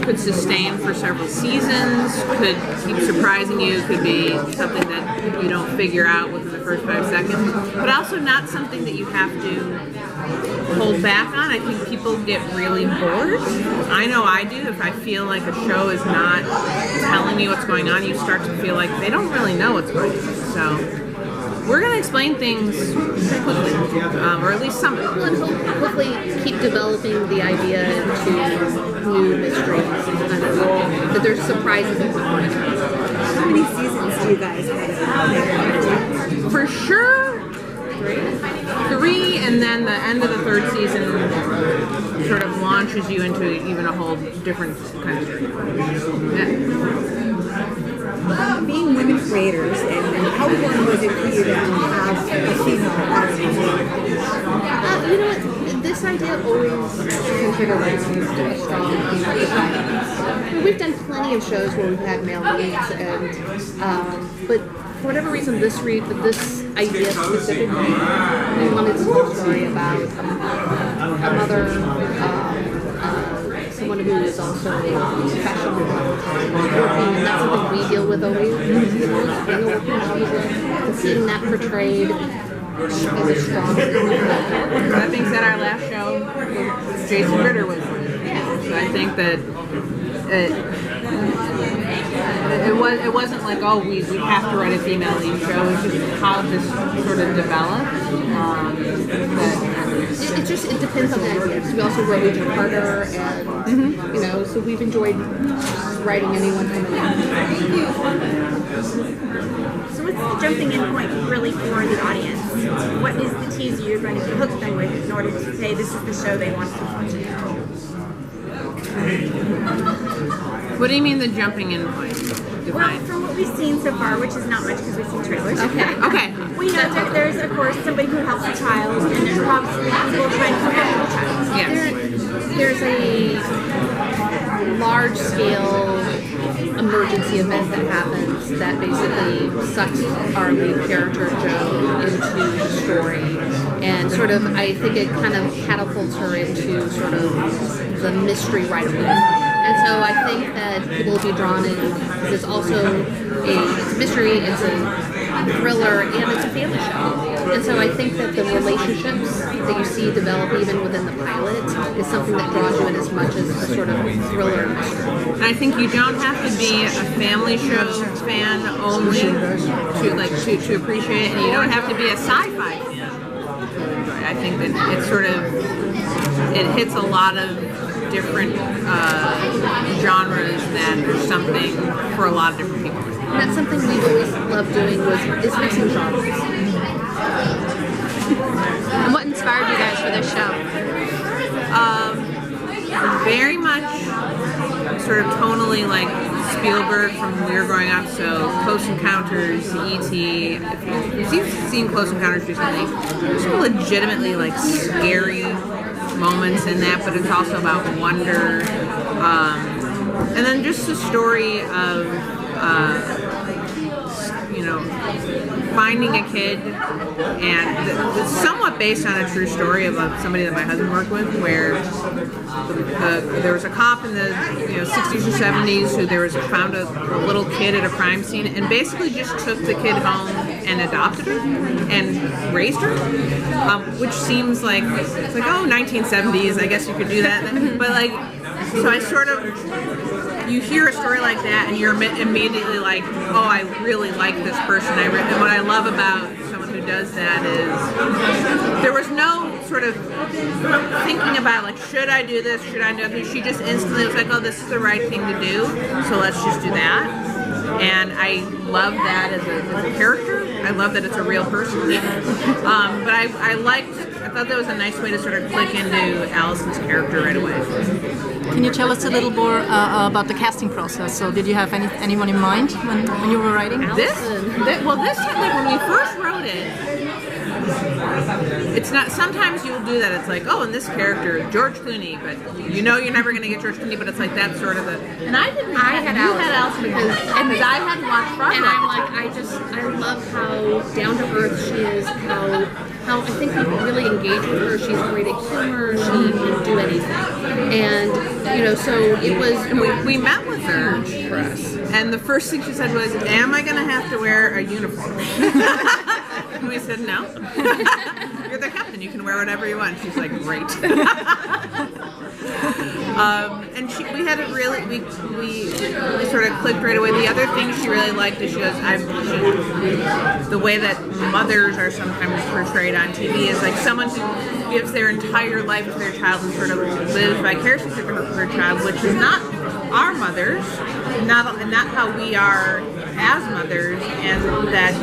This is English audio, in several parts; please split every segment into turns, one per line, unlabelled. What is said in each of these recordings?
could sustain for several seasons, could keep surprising you, could be something that you don't figure out within the first 5 seconds, but also not something that you have to hold back on. I think people get really bored. I know I do. If I feel like a show is not telling me what's going on, you start to feel like they don't really know what's going on. So we're going to explain things pretty quickly, or at least some of them.
And hopefully keep developing the idea into new mysteries, that there's surprises in the morning.
How many seasons do you guys have?
For sure, 3, and then the end of the 3rd season sort of launches you into even a whole different kind of journey. Yeah.
Being women creators, and how important was it for you to have a female as a
You know what? This idea always considered a strong female design. We've done plenty of shows where we've had male leads, and but for whatever reason, this idea specifically, we wanted to tell a story about a mother, someone who is also professional, working, and that's something we deal with always. You know, being a working mother, and seeing that portrayed as a strong.
That being said, our last show, Jason Ritter was one. So I think that it wasn't like, oh, we have to write a female lead show. It's just how this sort of developed.
It depends on the ideas. We also wrote Agent Carter, and you know, so we've enjoyed writing anyone coming in.
So what's the jumping in point really for the audience? What is the teaser you're going to hook them with in order to say this is the show they want to watch?
What do you mean the jumping in point?
Well, from what we've seen so far, which is not much because we've seen trailers.
Okay.
We know that there's, of course, somebody who helps a child, and there's obviously people trying to help the child.
Yes.
There's a large-scale emergency event that happens that basically sucks our lead character, Joe, into the story. And sort of, I think it kind of catapults her into sort of the mystery right away. And so I think that people will be drawn in because it's also it's a mystery, it's a thriller, and it's a family show. And so I think that the relationships that you see develop even within the pilot is something that draws you in as much as a sort of thriller mystery.
And I think you don't have to be a family show fan only to appreciate it, and you don't have to be a sci-fi fan. I think that it hits a lot of different genres that there's something for a lot of different people.
And that's something we've always loved doing is mixing genres.
And what inspired you guys for this show?
Very much sort of tonally like Spielberg from when we were growing up, so Close Encounters, E.T. If you've seen Close Encounters recently, there's some legitimately like scary moments in that, but it's also about wonder. And then just the story of finding a kid, and it's somewhat based on a true story about somebody that my husband worked with, where there was a cop in the 60s or 70s who found a little kid at a crime scene and basically just took the kid home and adopted her and raised her, which seems like it's like, oh, 1970s, I guess you could do that, but like, so I sort of, you hear a story like that and you're immediately like, oh, I really like this person. And what I love about someone who does that is there was no sort of thinking about like, should I do this, should I do this? She just instantly was like, oh, this is the right thing to do, so let's just do that. And I love that as a character. I love that it's a real person. But I thought that was a nice way to sort of click into Allison's character right away.
Can you tell us a little more about the casting process? So did you have anyone in mind when you were writing?
This like when we first wrote it, it's not, sometimes you'll do that, it's like, oh, and this character, George Clooney, but you know you're never going to get George Clooney, but it's like that sort of a, and I had Allison because I hadn't watched Frog
and I'm like, I love how down to earth she is, how how I think people really engage with her. She's great at humor. She can do anything. And, so it was...
We met with her,
for us.
and the first thing she said was, am I going to have to wear a uniform? And we said, no. You're the captain. You can wear whatever you want. She's like, great. And we had a really, we sort of clicked right away. The other thing she really liked is the way that mothers are sometimes portrayed on TV is like someone who gives their entire life to their child and sort of lives vicariously through their child, which is not our mothers, not how we are as mothers, and that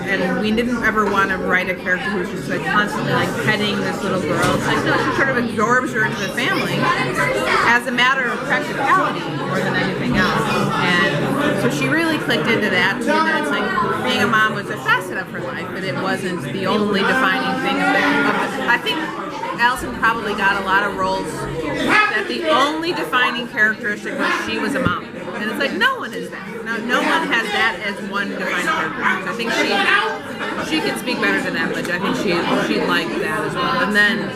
and we didn't ever want to write a character who's just like constantly like petting this little girl. It's like no, she sort of absorbs her into the family as a matter of practicality more than anything else. And so she really clicked into that too. That it's like being a mom was a facet of her life, but it wasn't the only defining thing of it. I think Allison probably got a lot of roles that the only defining characteristic was she was a mom. And it's like, no one is that. No one has that as one defining characteristic. I think she can speak better than that, but I think she liked that as well. And then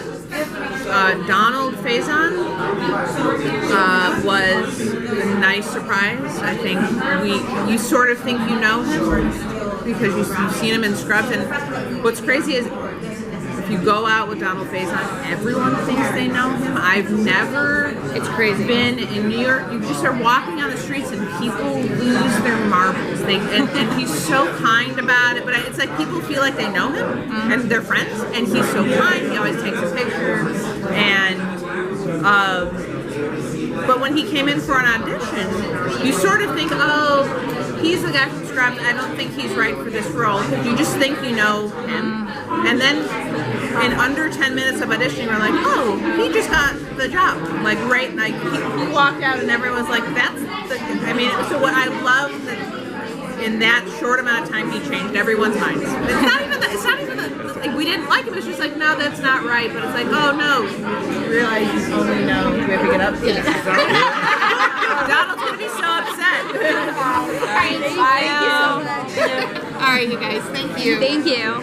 Donald Faison was a nice surprise. I think you sort of think you know him because you've seen him in Scrubs. And what's crazy is if you go out with Donald Faison, everyone thinks they know him. I've never been in New York. You just start walking on the streets and people lose their marbles. And he's so kind about it, but it's like people feel like they know him and they're friends. And he's so kind. He always takes a picture. And but when he came in for an audition, you sort of think, oh, he's the guy from Scrubs. I don't think he's right for this role. You just think you know him. And then in under 10 minutes of auditioning, we're like, oh, he just got the job. Like, right, like, he walked out and everyone was like, so what I love that in that short amount of time, he changed everyone's minds. It's not even like, we didn't like him, it's just like, no, that's not right. But it's like, oh, no, you realize you only know, do we have to get up? Yeah. Donald's going to be so upset.
All right, thank you so much.
All right, you guys, thank you.
Thank you.